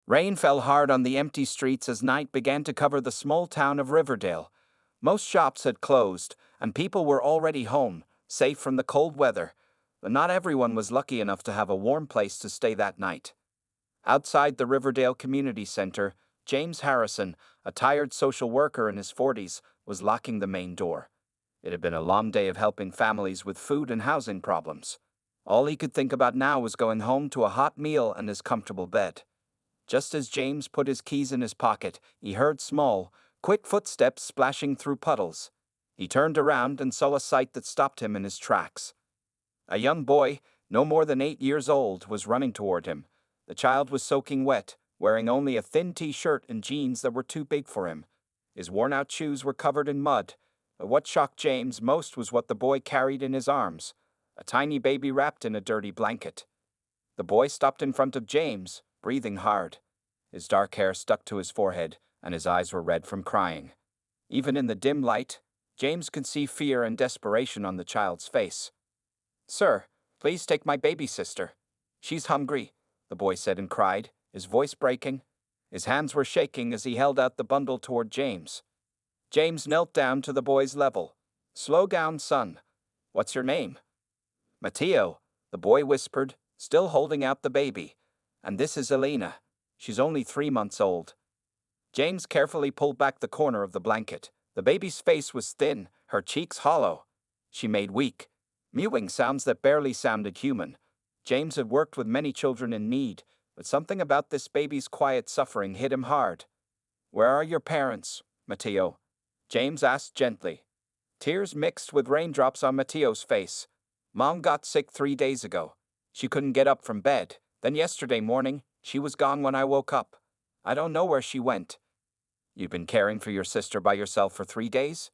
Rain fell hard on the empty streets as night began to cover the small town of Riverdale. Most shops had closed, and people were already home, safe from the cold weather. But not everyone was lucky enough to have a warm place to stay that night. Outside the Riverdale Community Center, James Harrison, a tired social worker in his 40s, was locking the main door. It had been a long day of helping families with food and housing problems. All he could think about now was going home to a hot meal and his comfortable bed. Just as James put his keys in his pocket, he heard small, quick footsteps splashing through puddles. He turned around and saw a sight that stopped him in his tracks. A young boy, no more than 8 years old, was running toward him. The child was soaking wet, wearing only a thin t-shirt and jeans that were too big for him. His worn-out shoes were covered in mud, but what shocked James most was what the boy carried in his arms, a tiny baby wrapped in a dirty blanket. The boy stopped in front of James, breathing hard. His dark hair stuck to his forehead, and his eyes were red from crying. Even in the dim light, James could see fear and desperation on the child's face. "Sir, please take my baby sister. She's hungry," the boy said and cried, his voice breaking. His hands were shaking as he held out the bundle toward James. James knelt down to the boy's level. "Slow down, son. What's your name?" "Mateo," the boy whispered, still holding out the baby. "And this is Elena. She's only 3 months old." James carefully pulled back the corner of the blanket. The baby's face was thin, her cheeks hollow. She made weak, mewing sounds that barely sounded human. James had worked with many children in need, but something about this baby's quiet suffering hit him hard. "Where are your parents, Mateo?" James asked gently. Tears mixed with raindrops on Mateo's face. "Mom got sick 3 days ago. She couldn't get up from bed. Then yesterday morning, she was gone when I woke up. I don't know where she went." "You've been caring for your sister by yourself for 3 days?"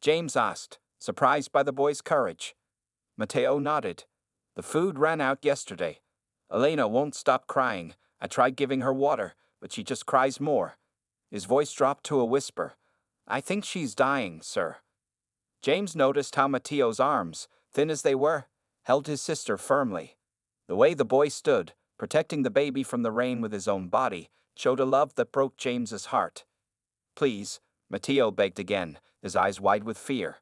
James asked, surprised by the boy's courage. Mateo nodded. "The food ran out yesterday. Elena won't stop crying. I tried giving her water, but she just cries more." His voice dropped to a whisper. "I think she's dying, sir." James noticed how Mateo's arms, thin as they were, held his sister firmly. The way the boy stood, protecting the baby from the rain with his own body, showed a love that broke James's heart. "Please," Mateo begged again, his eyes wide with fear.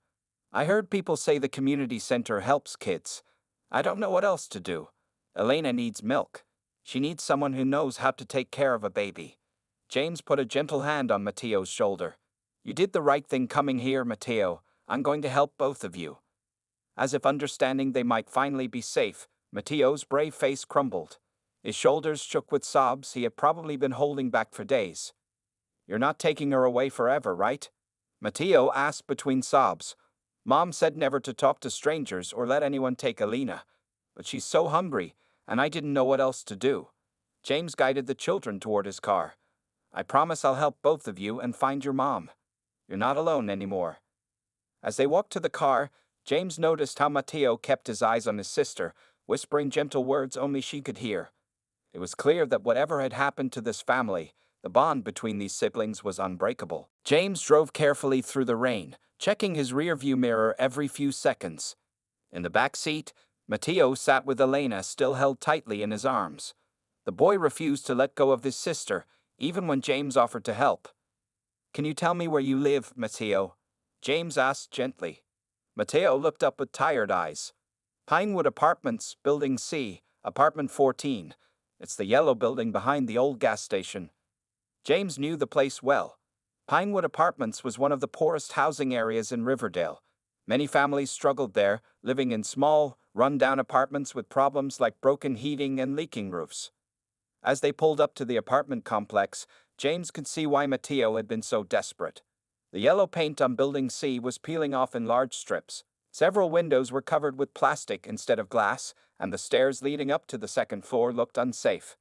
"I heard people say the community center helps kids. I don't know what else to do. Elena needs milk. She needs someone who knows how to take care of a baby." James put a gentle hand on Mateo's shoulder. "You did the right thing coming here, Mateo. I'm going to help both of you." As if understanding they might finally be safe, Mateo's brave face crumbled. His shoulders shook with sobs he had probably been holding back for days. "You're not taking her away forever, right?" Mateo asked between sobs. "Mom said never to talk to strangers or let anyone take Elena. But she's so hungry, and I didn't know what else to do." James guided the children toward his car. "I promise I'll help both of you and find your mom. You're not alone anymore." As they walked to the car, James noticed how Mateo kept his eyes on his sister, whispering gentle words only she could hear. It was clear that whatever had happened to this family, the bond between these siblings was unbreakable. James drove carefully through the rain, checking his rearview mirror every few seconds. In the back seat, Mateo sat with Elena still held tightly in his arms. The boy refused to let go of his sister, even when James offered to help. "Can you tell me where you live, Mateo?" James asked gently. Mateo looked up with tired eyes. "Pinewood Apartments, Building C, Apartment 14. It's the yellow building behind the old gas station." James knew the place well. Pinewood Apartments was one of the poorest housing areas in Riverdale. Many families struggled there, living in small, run-down apartments with problems like broken heating and leaking roofs. As they pulled up to the apartment complex, James could see why Mateo had been so desperate. The yellow paint on Building C was peeling off in large strips. Several windows were covered with plastic instead of glass, and the stairs leading up to the second floor looked unsafe.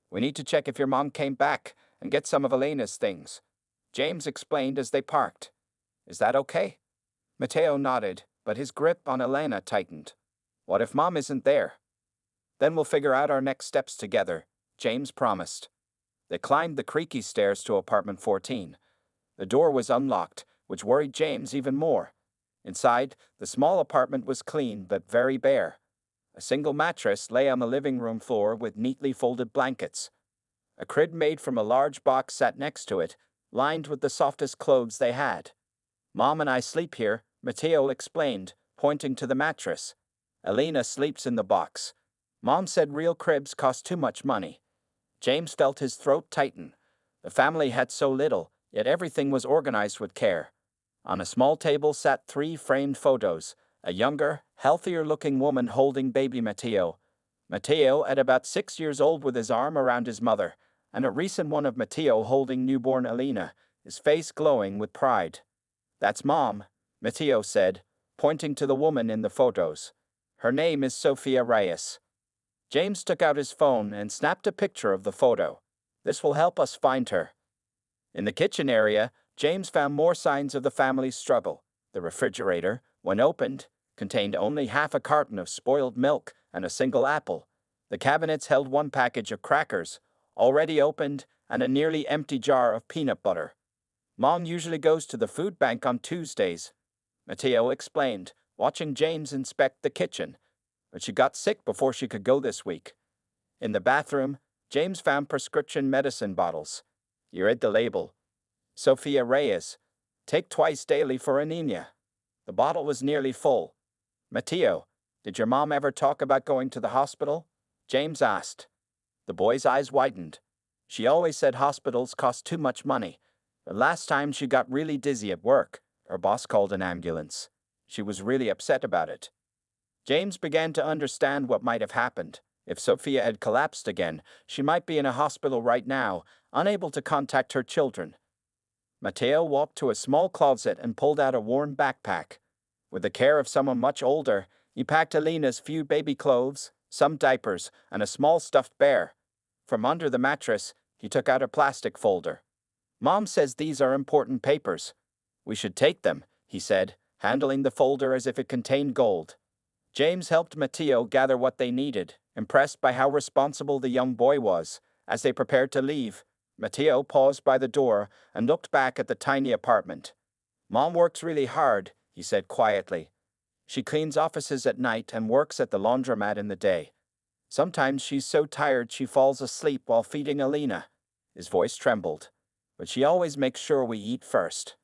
"We need to check if your mom came back and get some of Elena's things," James explained as they parked. "Is that okay?" Mateo nodded, but his grip on Elena tightened. "What if Mom isn't there?" "Then we'll figure out our next steps together," James promised. They climbed the creaky stairs to apartment 14. The door was unlocked, which worried James even more. Inside, the small apartment was clean but very bare. A single mattress lay on the living room floor with neatly folded blankets. A crib made from a large box sat next to it, lined with the softest clothes they had. Mom and I sleep here, Matteo explained, pointing to the mattress. Elena sleeps in the box. Mom said real cribs cost too much money. James felt his throat tighten. The family had so little, yet everything was organized with care. On a small table sat 3 framed photos, a younger, healthier-looking woman holding baby Matteo. Matteo at about 6 years old with his arm around his mother, and a recent one of Matteo holding newborn Elena, his face glowing with pride. "That's Mom," Matteo said, pointing to the woman in the photos. "Her name is Sofia Reyes." James took out his phone and snapped a picture of the photo. "This will help us find her." In the kitchen area, James found more signs of the family's struggle. The refrigerator, when opened, contained only half a carton of spoiled milk and a single apple. The cabinets held 1 package of crackers, already opened, and a nearly empty jar of peanut butter. "Mom usually goes to the food bank on Tuesdays," Matteo explained, watching James inspect the kitchen. "But she got sick before she could go this week." In the bathroom, James found prescription medicine bottles. He read the label. "Sofia Reyes. Take twice daily for anemia." The bottle was nearly full. "Matteo, did your mom ever talk about going to the hospital?" James asked. The boy's eyes widened. "She always said hospitals cost too much money. The last time she got really dizzy at work, her boss called an ambulance. She was really upset about it." James began to understand what might have happened. If Sofia had collapsed again, she might be in a hospital right now, unable to contact her children. Matteo walked to a small closet and pulled out a worn backpack. With the care of someone much older, he packed Elena's few baby clothes, some diapers, and a small stuffed bear. From under the mattress, he took out a plastic folder. "Mom says these are important papers. We should take them," he said, handling the folder as if it contained gold. James helped Matteo gather what they needed, impressed by how responsible the young boy was. As they prepared to leave, Matteo paused by the door and looked back at the tiny apartment. "Mom works really hard," he said quietly. "She cleans offices at night and works at the laundromat in the day. Sometimes she's so tired she falls asleep while feeding Elena." His voice trembled. "But she always makes sure we eat first."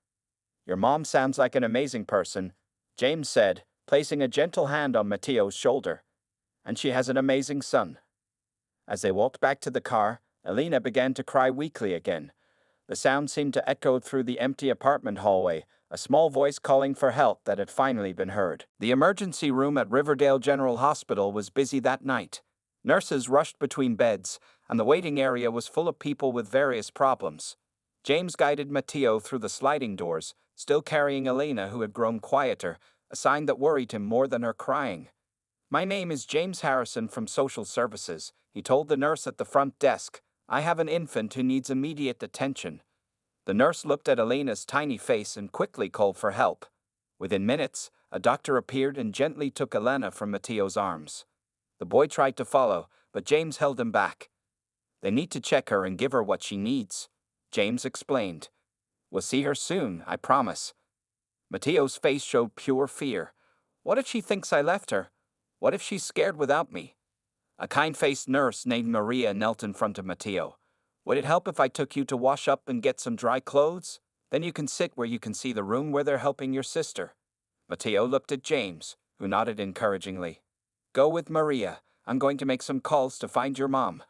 "Your mom sounds like an amazing person," James said, placing a gentle hand on Matteo's shoulder. "And she has an amazing son." As they walked back to the car, Elena began to cry weakly again. The sound seemed to echo through the empty apartment hallway, a small voice calling for help that had finally been heard. The emergency room at Riverdale General Hospital was busy that night. Nurses rushed between beds, and the waiting area was full of people with various problems. James guided Matteo through the sliding doors, still carrying Elena, who had grown quieter, a sign that worried him more than her crying. "My name is James Harrison from Social Services," he told the nurse at the front desk. "I have an infant who needs immediate attention." The nurse looked at Elena's tiny face and quickly called for help. Within minutes, a doctor appeared and gently took Elena from Matteo's arms. The boy tried to follow, but James held him back. "They need to check her and give her what she needs," James explained. "We'll see her soon, I promise." Matteo's face showed pure fear. "What if she thinks I left her? What if she's scared without me?" A kind-faced nurse named Maria knelt in front of Matteo. "Would it help if I took you to wash up and get some dry clothes? Then you can sit where you can see the room where they're helping your sister." Matteo looked at James, who nodded encouragingly. "Go with Maria. I'm going to make some calls to find your mom."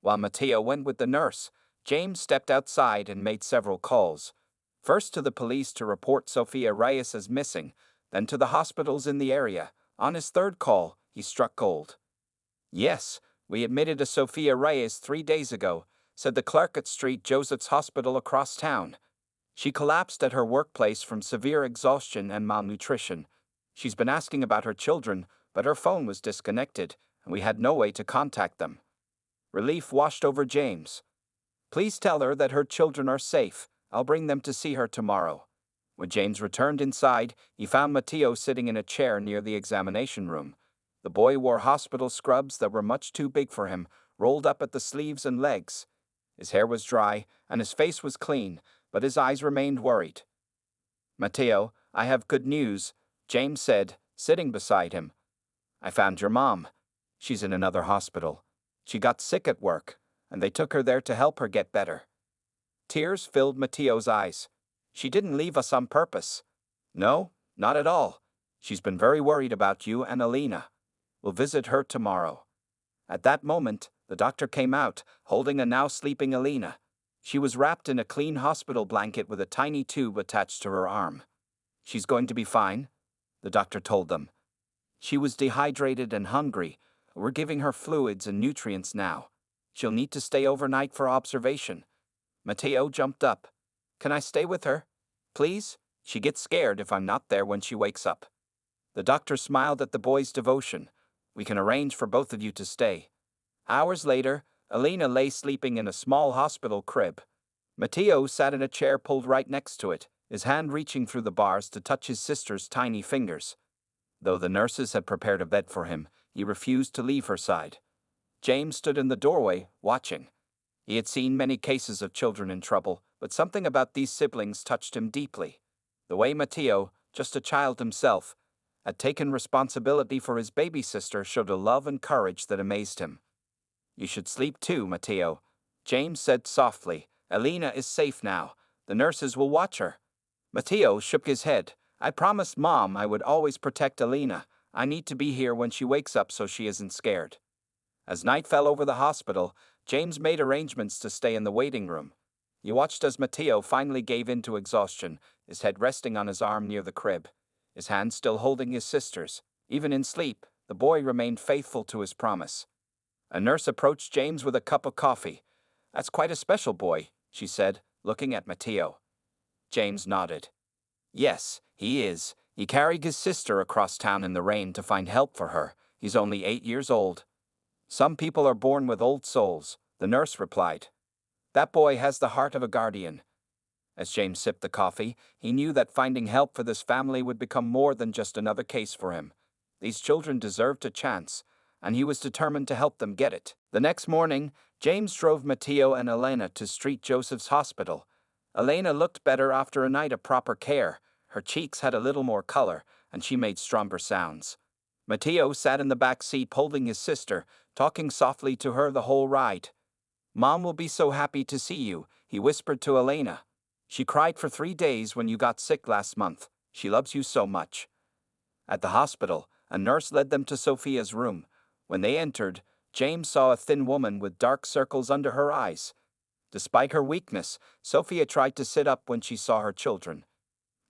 While Matteo went with the nurse, James stepped outside and made several calls. First to the police to report Sofia Reyes as missing, then to the hospitals in the area. On his third call, he struck gold. "Yes, we admitted a Sofia Reyes 3 days ago," said the clerk at St. Joseph's Hospital across town. "She collapsed at her workplace from severe exhaustion and malnutrition. She's been asking about her children, but her phone was disconnected, and we had no way to contact them." Relief washed over James. "Please tell her that her children are safe. I'll bring them to see her tomorrow." When James returned inside, he found Matteo sitting in a chair near the examination room. The boy wore hospital scrubs that were much too big for him, rolled up at the sleeves and legs. His hair was dry, and his face was clean, but his eyes remained worried. "Matteo, I have good news," James said, sitting beside him. "I found your mom. She's in another hospital. She got sick at work, and they took her there to help her get better. Tears filled Matteo's eyes. She didn't leave us on purpose. No, not at all. She's been very worried about you and Alina. We'll visit her tomorrow. At that moment, the doctor came out, holding a now sleeping Alina. She was wrapped in a clean hospital blanket with a tiny tube attached to her arm. She's going to be fine, the doctor told them. She was dehydrated and hungry. We're giving her fluids and nutrients now. She'll need to stay overnight for observation. Matteo jumped up. Can I stay with her? Please? She gets scared if I'm not there when she wakes up. The doctor smiled at the boy's devotion. We can arrange for both of you to stay. Hours later, Alina lay sleeping in a small hospital crib. Matteo sat in a chair pulled right next to it, his hand reaching through the bars to touch his sister's tiny fingers. Though the nurses had prepared a bed for him, he refused to leave her side. James stood in the doorway, watching. He had seen many cases of children in trouble, but something about these siblings touched him deeply. The way Matteo, just a child himself, had taken responsibility for his baby sister showed a love and courage that amazed him. You should sleep too, Matteo, James said softly. Alina is safe now. The nurses will watch her. Matteo shook his head. I promised Mom I would always protect Alina. I need to be here when she wakes up so she isn't scared. As night fell over the hospital, James made arrangements to stay in the waiting room. He watched as Matteo finally gave in to exhaustion, his head resting on his arm near the crib, his hand still holding his sister's. Even in sleep, the boy remained faithful to his promise. A nurse approached James with a cup of coffee. That's quite a special boy, she said, looking at Matteo. James nodded. Yes, he is. He carried his sister across town in the rain to find help for her. He's only 8 years old. Some people are born with old souls, the nurse replied. That boy has the heart of a guardian. As James sipped the coffee, he knew that finding help for this family would become more than just another case for him. These children deserved a chance, and he was determined to help them get it. The next morning, James drove Matteo and Elena to St. Joseph's Hospital. Elena looked better after a night of proper care. Her cheeks had a little more color, and she made stronger sounds. Matteo sat in the back seat holding his sister, talking softly to her the whole ride. Mom will be so happy to see you, he whispered to Elena. She cried for 3 days when you got sick last month. She loves you so much. At the hospital, a nurse led them to Sophia's room. When they entered, James saw a thin woman with dark circles under her eyes. Despite her weakness, Sophia tried to sit up when she saw her children.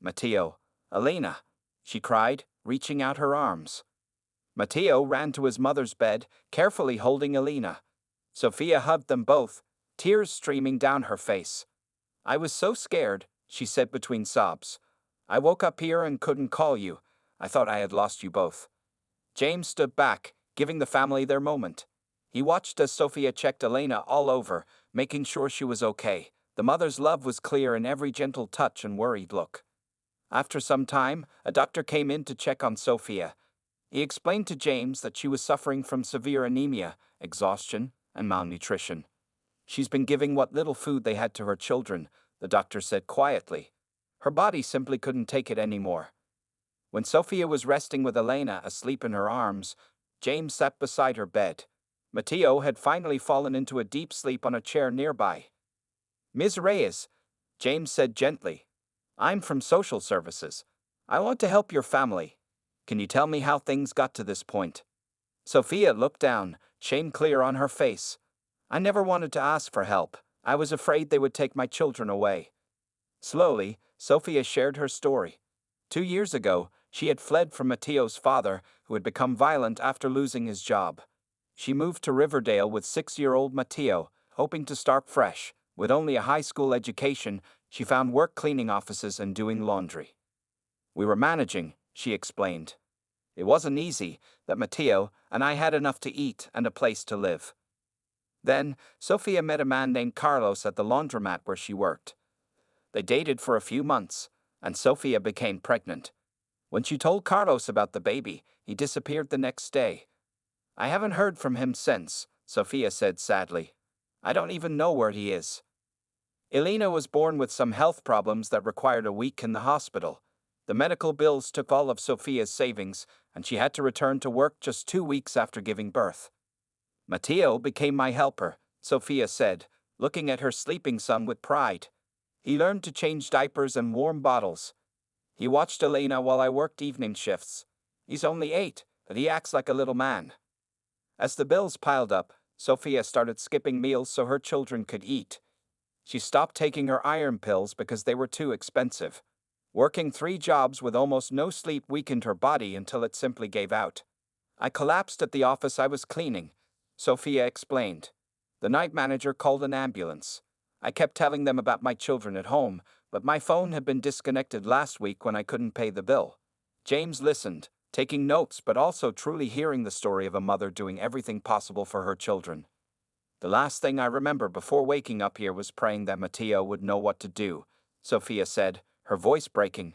Matteo, Elena, she cried, reaching out her arms. Matteo ran to his mother's bed, carefully holding Elena. Sophia hugged them both, tears streaming down her face. I was so scared, she said between sobs. I woke up here and couldn't call you. I thought I had lost you both. James stood back, giving the family their moment. He watched as Sophia checked Elena all over, making sure she was okay. The mother's love was clear in every gentle touch and worried look. After some time, a doctor came in to check on Sophia. He explained to James that she was suffering from severe anemia, exhaustion, and malnutrition. She's been giving what little food they had to her children, the doctor said quietly. Her body simply couldn't take it anymore. When Sophia was resting with Elena asleep in her arms, James sat beside her bed. Matteo had finally fallen into a deep sleep on a chair nearby. Ms. Reyes, James said gently. I'm from social services. I want to help your family. Can you tell me how things got to this point? Sophia looked down, shame clear on her face. I never wanted to ask for help. I was afraid they would take my children away. Slowly, Sophia shared her story. 2 years ago, she had fled from Matteo's father, who had become violent after losing his job. She moved to Riverdale with 6-year-old Matteo, hoping to start fresh. With only a high school education, she found work cleaning offices and doing laundry. We were managing, she explained. It wasn't easy, that Matteo and I had enough to eat and a place to live. Then, Sophia met a man named Carlos at the laundromat where she worked. They dated for a few months, and Sophia became pregnant. When she told Carlos about the baby, he disappeared the next day. I haven't heard from him since, Sophia said sadly. I don't even know where he is. Elena was born with some health problems that required a week in the hospital. The medical bills took all of Sophia's savings, and she had to return to work just 2 weeks after giving birth. Matteo became my helper, Sophia said, looking at her sleeping son with pride. He learned to change diapers and warm bottles. He watched Elena while I worked evening shifts. He's only 8, but he acts like a little man. As the bills piled up, Sophia started skipping meals so her children could eat. She stopped taking her iron pills because they were too expensive. Working 3 jobs with almost no sleep weakened her body until it simply gave out. I collapsed at the office I was cleaning, Sophia explained. The night manager called an ambulance. I kept telling them about my children at home, but my phone had been disconnected last week when I couldn't pay the bill. James listened, taking notes but also truly hearing the story of a mother doing everything possible for her children. The last thing I remember before waking up here was praying that Matteo would know what to do, Sophia said, her voice breaking.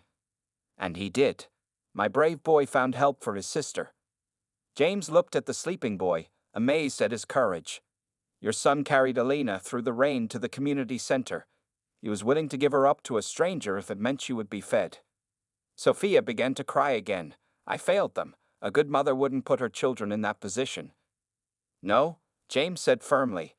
And he did. My brave boy found help for his sister. James looked at the sleeping boy, amazed at his courage. Your son carried Elena through the rain to the community center. He was willing to give her up to a stranger if it meant she would be fed. Sophia began to cry again. I failed them. A good mother wouldn't put her children in that position. No, James said firmly.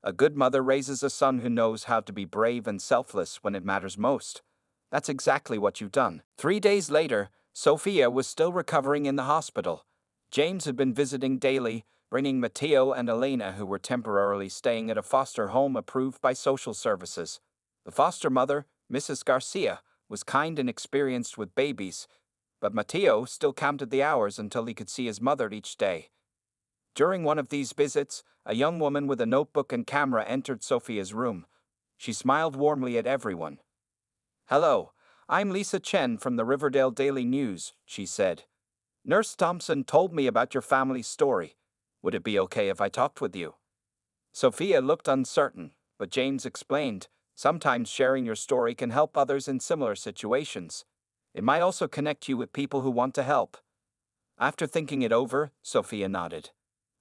A good mother raises a son who knows how to be brave and selfless when it matters most. That's exactly what you've done. 3 days later, Sophia was still recovering in the hospital. James had been visiting daily, bringing Matteo and Elena, who were temporarily staying at a foster home approved by social services. The foster mother, Mrs. Garcia, was kind and experienced with babies, but Matteo still counted the hours until he could see his mother each day. During one of these visits, a young woman with a notebook and camera entered Sophia's room. She smiled warmly at everyone. Hello, I'm Lisa Chen from the Riverdale Daily News, she said. Nurse Thompson told me about your family's story. Would it be okay if I talked with you? Sophia looked uncertain, but James explained, sometimes sharing your story can help others in similar situations. It might also connect you with people who want to help. After thinking it over, Sophia nodded.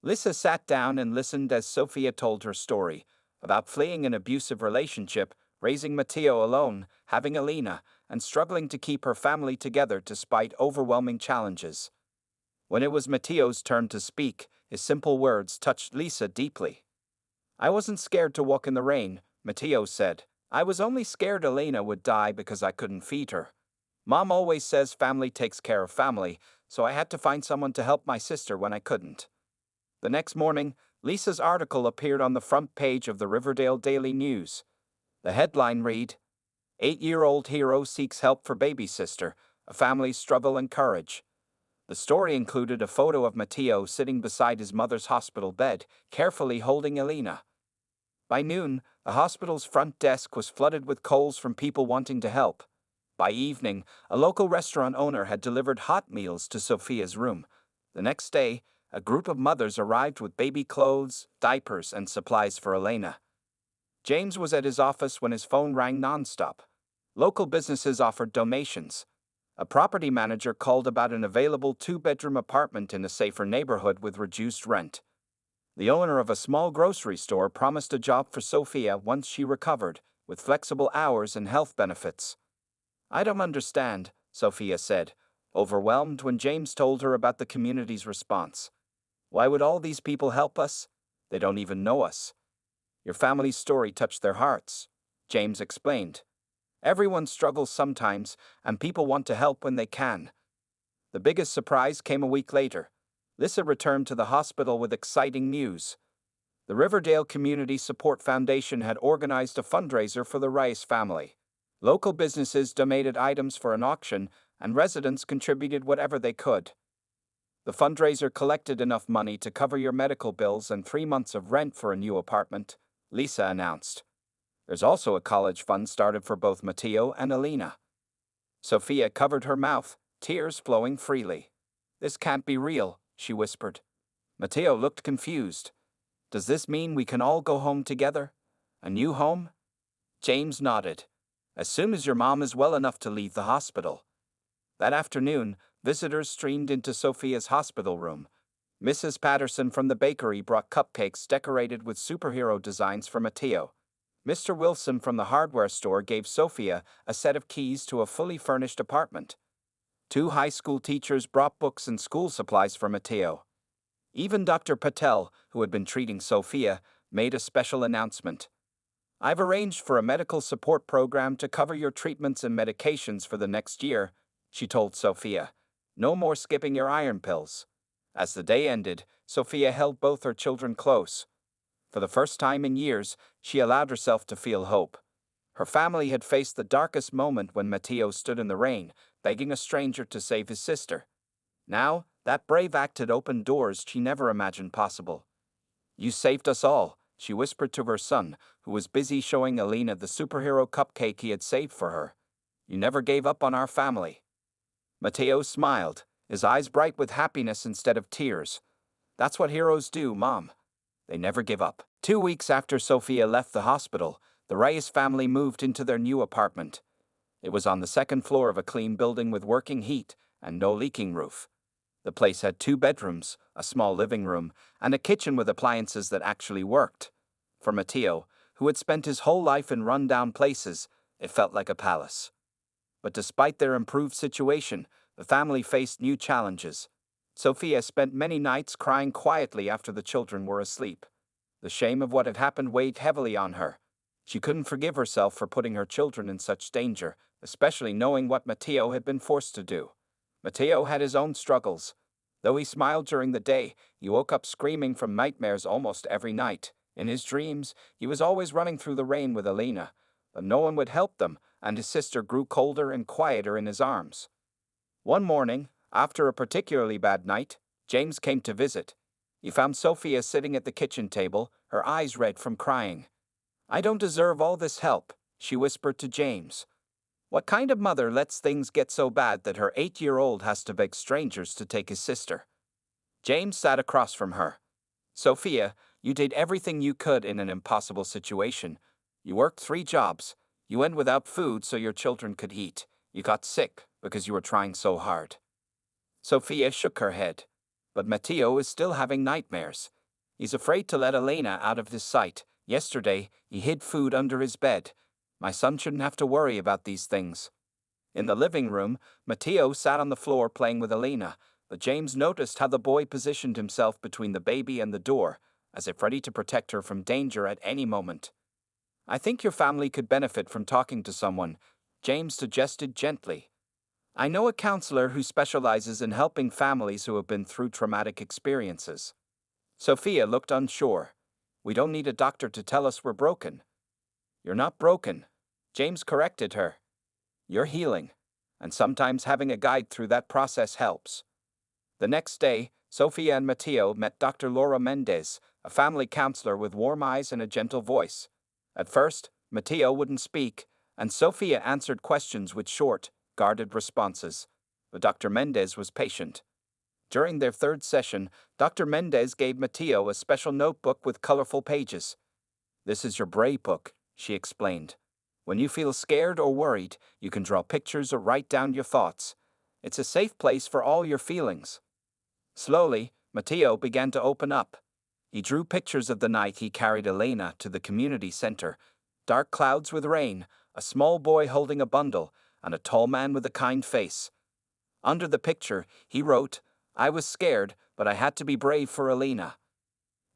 Lisa sat down and listened as Sophia told her story, about fleeing an abusive relationship, raising Matteo alone, having Elena, and struggling to keep her family together despite overwhelming challenges. When it was Matteo's turn to speak, his simple words touched Lisa deeply. I wasn't scared to walk in the rain, Matteo said. I was only scared Elena would die because I couldn't feed her. Mom always says family takes care of family, so I had to find someone to help my sister when I couldn't. The next morning, Lisa's article appeared on the front page of the Riverdale Daily News. The headline read, 8-year-old hero seeks help for baby sister, a family's struggle and courage. The story included a photo of Matteo sitting beside his mother's hospital bed, carefully holding Elena. By noon, the hospital's front desk was flooded with calls from people wanting to help. By evening, a local restaurant owner had delivered hot meals to Sophia's room. The next day, a group of mothers arrived with baby clothes, diapers, and supplies for Elena. James was at his office when his phone rang nonstop. Local businesses offered donations. A property manager called about an available 2-bedroom apartment in a safer neighborhood with reduced rent. The owner of a small grocery store promised a job for Sophia once she recovered, with flexible hours and health benefits. I don't understand, Sophia said, overwhelmed when James told her about the community's response. Why would all these people help us? They don't even know us. Your family's story touched their hearts, James explained. Everyone struggles sometimes, and people want to help when they can. The biggest surprise came a week later. Lisa returned to the hospital with exciting news. The Riverdale Community Support Foundation had organized a fundraiser for the Rice family. Local businesses donated items for an auction, and residents contributed whatever they could. The fundraiser collected enough money to cover your medical bills and 3 months of rent for a new apartment, Lisa announced. There's also a college fund started for both Matteo and Elena. Sophia covered her mouth, tears flowing freely. This can't be real, she whispered. Matteo looked confused. Does this mean we can all go home together? A new home? James nodded. As soon as your mom is well enough to leave the hospital. That afternoon, visitors streamed into Sophia's hospital room. Mrs. Patterson from the bakery brought cupcakes decorated with superhero designs for Matteo. Mr. Wilson from the hardware store gave Sophia a set of keys to a fully furnished apartment. 2 high school teachers brought books and school supplies for Matteo. Even Dr. Patel, who had been treating Sophia, made a special announcement. I've arranged for a medical support program to cover your treatments and medications for the next year, she told Sophia. No more skipping your iron pills. As the day ended, Sophia held both her children close. For the first time in years, she allowed herself to feel hope. Her family had faced the darkest moment when Matteo stood in the rain, begging a stranger to save his sister. Now, that brave act had opened doors she never imagined possible. You saved us all, she whispered to her son, who was busy showing Alina the superhero cupcake he had saved for her. You never gave up on our family. Matteo smiled, his eyes bright with happiness instead of tears. That's what heroes do, Mom. They never give up. 2 weeks after Sophia left the hospital, the Reyes family moved into their new apartment. It was on the second floor of a clean building with working heat and no leaking roof. The place had 2 bedrooms, a small living room, and a kitchen with appliances that actually worked. For Matteo, who had spent his whole life in run-down places, it felt like a palace. But despite their improved situation, the family faced new challenges. Sophia spent many nights crying quietly after the children were asleep. The shame of what had happened weighed heavily on her. She couldn't forgive herself for putting her children in such danger, especially knowing what Matteo had been forced to do. Matteo had his own struggles. Though he smiled during the day, he woke up screaming from nightmares almost every night. In his dreams, he was always running through the rain with Alina, but no one would help them, and his sister grew colder and quieter in his arms. One morning, after a particularly bad night, James came to visit. He found Sophia sitting at the kitchen table, her eyes red from crying. I don't deserve all this help, she whispered to James. What kind of mother lets things get so bad that her 8-year-old has to beg strangers to take his sister? James sat across from her. Sophia, you did everything you could in an impossible situation. You worked 3 jobs. You went without food so your children could eat. You got sick because you were trying so hard. Sophia shook her head. But Matteo is still having nightmares. He's afraid to let Elena out of his sight. Yesterday, he hid food under his bed. My son shouldn't have to worry about these things. In the living room, Matteo sat on the floor playing with Elena, but James noticed how the boy positioned himself between the baby and the door, as if ready to protect her from danger at any moment. I think your family could benefit from talking to someone, James suggested gently. I know a counselor who specializes in helping families who have been through traumatic experiences. Sophia looked unsure. We don't need a doctor to tell us we're broken. You're not broken, James corrected her. You're healing, and sometimes having a guide through that process helps. The next day, Sophia and Matteo met Dr. Laura Mendez, a family counselor with warm eyes and a gentle voice. At first, Matteo wouldn't speak, and Sophia answered questions with short, guarded responses. But Dr. Mendez was patient. During their 3rd session, Dr. Mendez gave Matteo a special notebook with colorful pages. This is your Braille book, she explained. When you feel scared or worried, you can draw pictures or write down your thoughts. It's a safe place for all your feelings. Slowly, Matteo began to open up. He drew pictures of the night he carried Elena to the community center. Dark clouds with rain, a small boy holding a bundle, and a tall man with a kind face. Under the picture, he wrote, I was scared, but I had to be brave for Elena.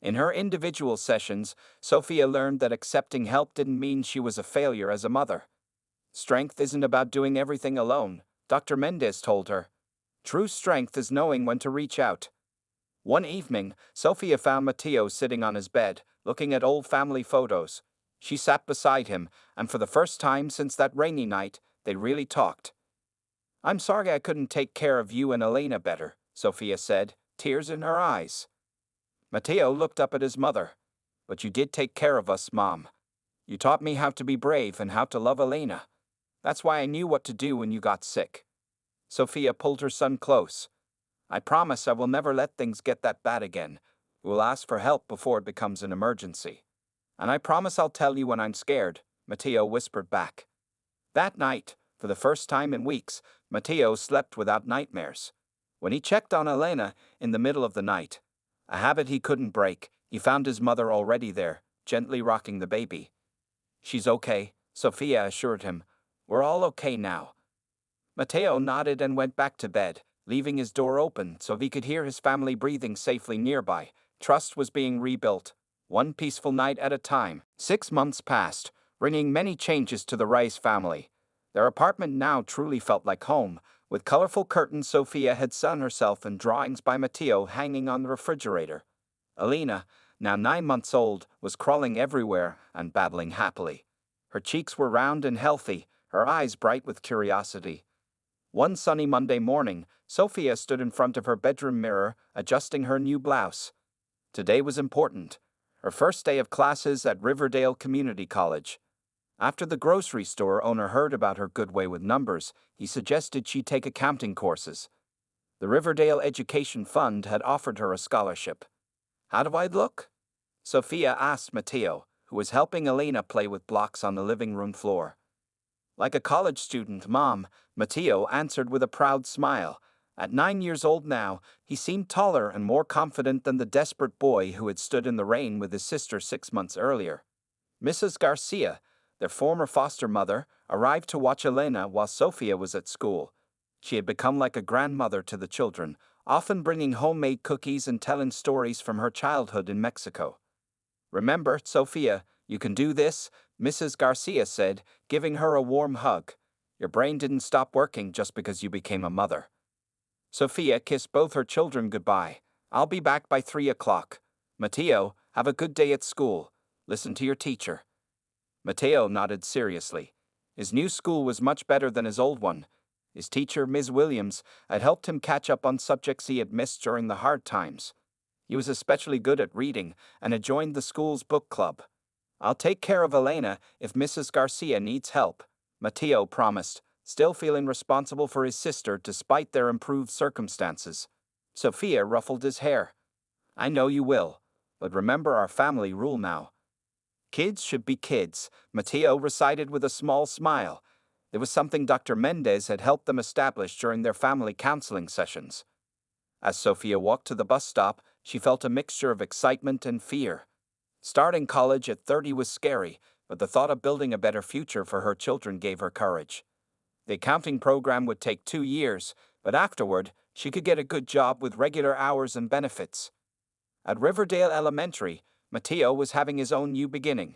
In her individual sessions, Sophia learned that accepting help didn't mean she was a failure as a mother. Strength isn't about doing everything alone, Dr. Mendez told her. True strength is knowing when to reach out. One evening, Sophia found Matteo sitting on his bed, looking at old family photos. She sat beside him, and for the first time since that rainy night, they really talked. I'm sorry I couldn't take care of you and Elena better, Sophia said, tears in her eyes. Matteo looked up at his mother. But you did take care of us, Mom. You taught me how to be brave and how to love Elena. That's why I knew what to do when you got sick. Sophia pulled her son close. I promise I will never let things get that bad again. We'll ask for help before it becomes an emergency. And I promise I'll tell you when I'm scared, Matteo whispered back. That night, for the first time in weeks, Matteo slept without nightmares. When he checked on Elena in the middle of the night, a habit he couldn't break, he found his mother already there, gently rocking the baby. She's okay, Sophia assured him. We're all okay now. Matteo nodded and went back to bed, leaving his door open so he could hear his family breathing safely nearby. Trust was being rebuilt. one peaceful night at a time. 6 months passed, bringing many changes to the Rice family. Their apartment now truly felt like home, with colorful curtains Sophia had sewn herself and drawings by Matteo hanging on the refrigerator. Alina, now 9 months old, was crawling everywhere and babbling happily. Her cheeks were round and healthy, her eyes bright with curiosity. One sunny Monday morning, Sophia stood in front of her bedroom mirror, adjusting her new blouse. Today was important. Her first day of classes at Riverdale Community College. After the grocery store owner heard about her good way with numbers, he suggested she take accounting courses. The Riverdale Education Fund had offered her a scholarship. How do I look? Sophia asked Matteo, who was helping Elena play with blocks on the living room floor. Like a college student, Mom, Matteo answered with a proud smile. At 9 years old now, he seemed taller and more confident than the desperate boy who had stood in the rain with his sister 6 months earlier. Mrs. Garcia, their former foster mother, arrived to watch Elena while Sophia was at school. She had become like a grandmother to the children, often bringing homemade cookies and telling stories from her childhood in Mexico. "Remember, Sophia, you can do this," Mrs. Garcia said, giving her a warm hug. "Your brain didn't stop working just because you became a mother." Sophia kissed both her children goodbye. "I'll be back by 3 o'clock. Matteo, have a good day at school. Listen to your teacher." Matteo nodded seriously. His new school was much better than his old one. His teacher, Ms. Williams, had helped him catch up on subjects he had missed during the hard times. He was especially good at reading and had joined the school's book club. "I'll take care of Elena if Mrs. Garcia needs help," Matteo promised, still feeling responsible for his sister despite their improved circumstances. Sophia ruffled his hair. "I know you will, but remember our family rule now." "Kids should be kids," Matteo recited with a small smile. It was something Dr. Mendez had helped them establish during their family counseling sessions. As Sophia walked to the bus stop, she felt a mixture of excitement and fear. Starting college at 30 was scary, but the thought of building a better future for her children gave her courage. The accounting program would take 2 years, but afterward, she could get a good job with regular hours and benefits. At Riverdale Elementary, Matteo was having his own new beginning.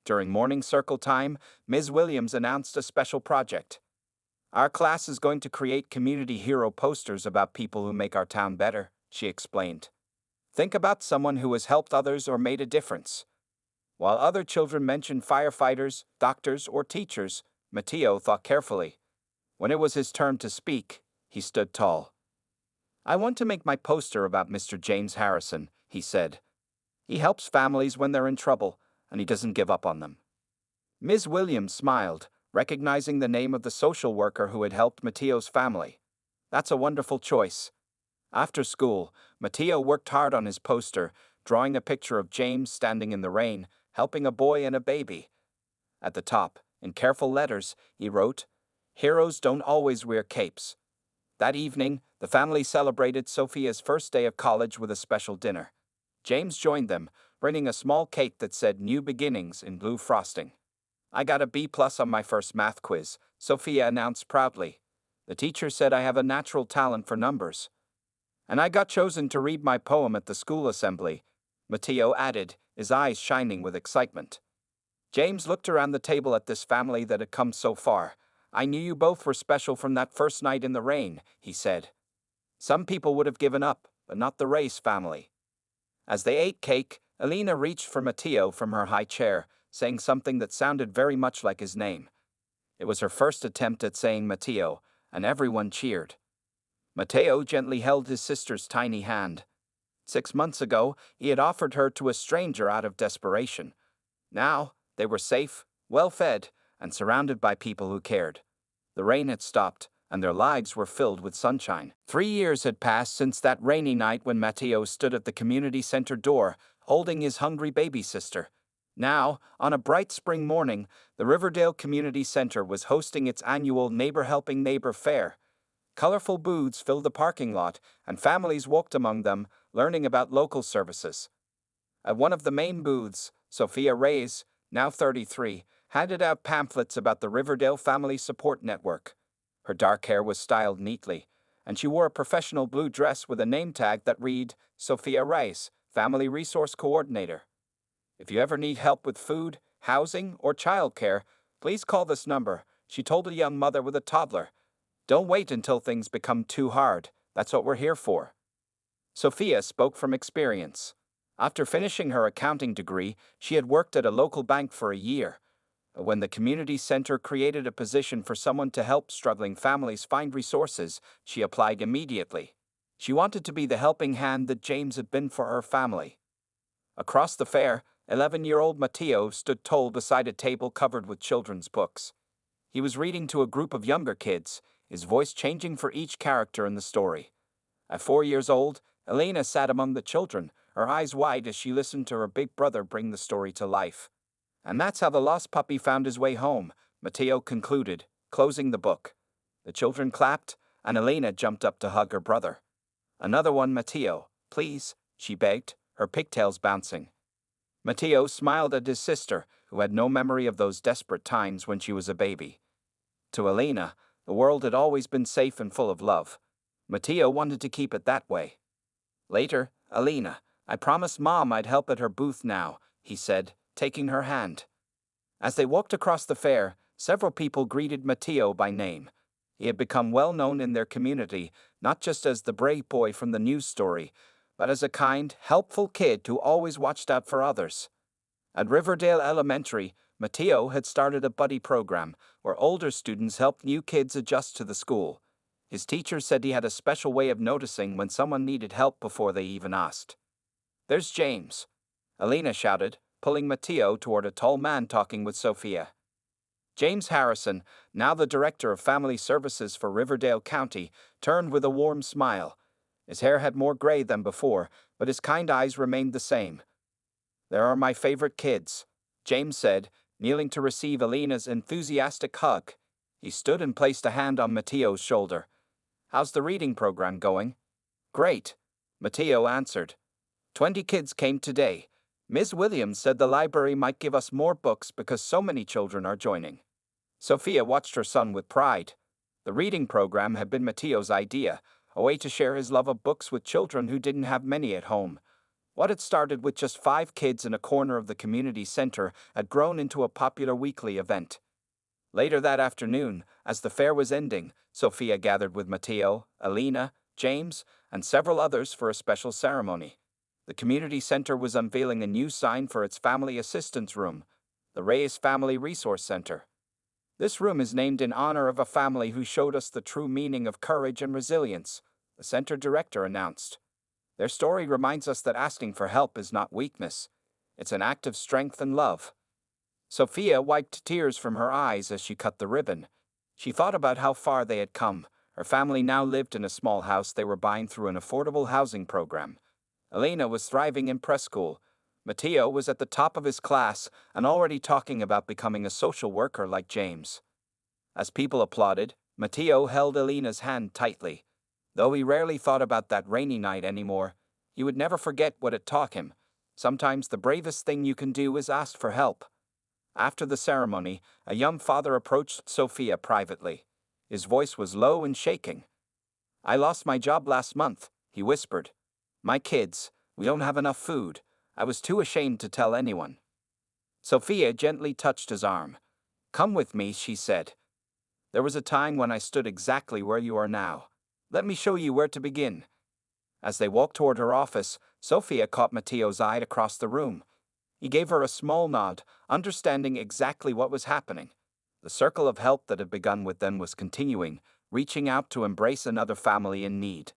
During morning circle time, Ms. Williams announced a special project. "Our class is going to create community hero posters about people who make our town better," she explained. "Think about someone who has helped others or made a difference." While other children mentioned firefighters, doctors, or teachers, Matteo thought carefully. When it was his turn to speak, he stood tall. "I want to make my poster about Mr. James Harrison," he said. "He helps families when they're in trouble, and he doesn't give up on them." Ms. Williams smiled, recognizing the name of the social worker who had helped Matteo's family. "That's a wonderful choice." After school, Matteo worked hard on his poster, drawing a picture of James standing in the rain, helping a boy and a baby. At the top, in careful letters, he wrote, "Heroes don't always wear capes." That evening, the family celebrated Sophia's first day of college with a special dinner. James joined them, bringing a small cake that said "New Beginnings" in blue frosting. "I got a B+ on my first math quiz," Sophia announced proudly. "The teacher said I have a natural talent for numbers." "And I got chosen to read my poem at the school assembly," Matteo added, his eyes shining with excitement. James looked around the table at this family that had come so far. "I knew you both were special from that first night in the rain," he said. "Some people would have given up, but not the Race family." As they ate cake, Elena reached for Matteo from her high chair, saying something that sounded very much like his name. It was her first attempt at saying Matteo, and everyone cheered. Matteo gently held his sister's tiny hand. 6 months ago, he had offered her to a stranger out of desperation. Now, they were safe, well-fed, and surrounded by people who cared. The rain had stopped, and their lives were filled with sunshine. 3 years had passed since that rainy night when Matteo stood at the community center door, holding his hungry baby sister. Now, on a bright spring morning, the Riverdale Community Center was hosting its annual Neighbor Helping Neighbor Fair. Colorful booths filled the parking lot, and families walked among them, learning about local services. At one of the main booths, Sophia Reyes, now 33, handed out pamphlets about the Riverdale Family Support Network. Her dark hair was styled neatly, and she wore a professional blue dress with a name tag that read, "Sophia Reyes, Family Resource Coordinator." If you ever need help with food, housing, or childcare, please call this number, she told a young mother with a toddler. Don't wait until things become too hard. That's what we're here for. Sophia spoke from experience. After finishing her accounting degree, she had worked at a local bank for a year. When the community center created a position for someone to help struggling families find resources, she applied immediately. She wanted to be the helping hand that James had been for her family. Across the fair, 11-year-old Matteo stood tall beside a table covered with children's books. He was reading to a group of younger kids, his voice changing for each character in the story. At 4 years old, Elena sat among the children, her eyes wide as she listened to her big brother bring the story to life. And that's how the lost puppy found his way home, Matteo concluded, closing the book. The children clapped, and Elena jumped up to hug her brother. Another one, Matteo, please, she begged, her pigtails bouncing. Matteo smiled at his sister, who had no memory of those desperate times when she was a baby. To Elena, the world had always been safe and full of love. Matteo wanted to keep it that way. Later, Elena, I promised Mom I'd help at her booth now, he said, taking her hand. As they walked across the fair, several people greeted Matteo by name. He had become well known in their community, not just as the brave boy from the news story, but as a kind, helpful kid who always watched out for others. At Riverdale Elementary, Matteo had started a buddy program where older students helped new kids adjust to the school. His teacher said he had a special way of noticing when someone needed help before they even asked. There's James, Elena shouted, pulling Matteo toward a tall man talking with Sophia. James Harrison, now the Director of Family Services for Riverdale County, turned with a warm smile. His hair had more gray than before, but his kind eyes remained the same. There are my favorite kids, James said, kneeling to receive Elena's enthusiastic hug. He stood and placed a hand on Matteo's shoulder. How's the reading program going? Great, Matteo answered. 20 kids came today. Ms. Williams said the library might give us more books because so many children are joining. Sophia watched her son with pride. The reading program had been Matteo's idea, a way to share his love of books with children who didn't have many at home. What had started with just 5 kids in a corner of the community center had grown into a popular weekly event. Later that afternoon, as the fair was ending, Sophia gathered with Matteo, Elena, James, and several others for a special ceremony. The community center was unveiling a new sign for its family assistance room, the Reyes Family Resource Center. This room is named in honor of a family who showed us the true meaning of courage and resilience, the center director announced. Their story reminds us that asking for help is not weakness. It's an act of strength and love. Sophia wiped tears from her eyes as she cut the ribbon. She thought about how far they had come. Her family now lived in a small house they were buying through an affordable housing program. Elena was thriving in preschool. Matteo was at the top of his class and already talking about becoming a social worker like James. As people applauded, Matteo held Elena's hand tightly. Though he rarely thought about that rainy night anymore, he would never forget what it taught him. Sometimes the bravest thing you can do is ask for help. After the ceremony, a young father approached Sophia privately. His voice was low and shaking. I lost my job last month, he whispered. My kids, we don't have enough food. I was too ashamed to tell anyone. Sophia gently touched his arm. Come with me, she said. There was a time when I stood exactly where you are now. Let me show you where to begin. As they walked toward her office, Sophia caught Matteo's eye across the room. He gave her a small nod, understanding exactly what was happening. The circle of help that had begun with them was continuing, reaching out to embrace another family in need.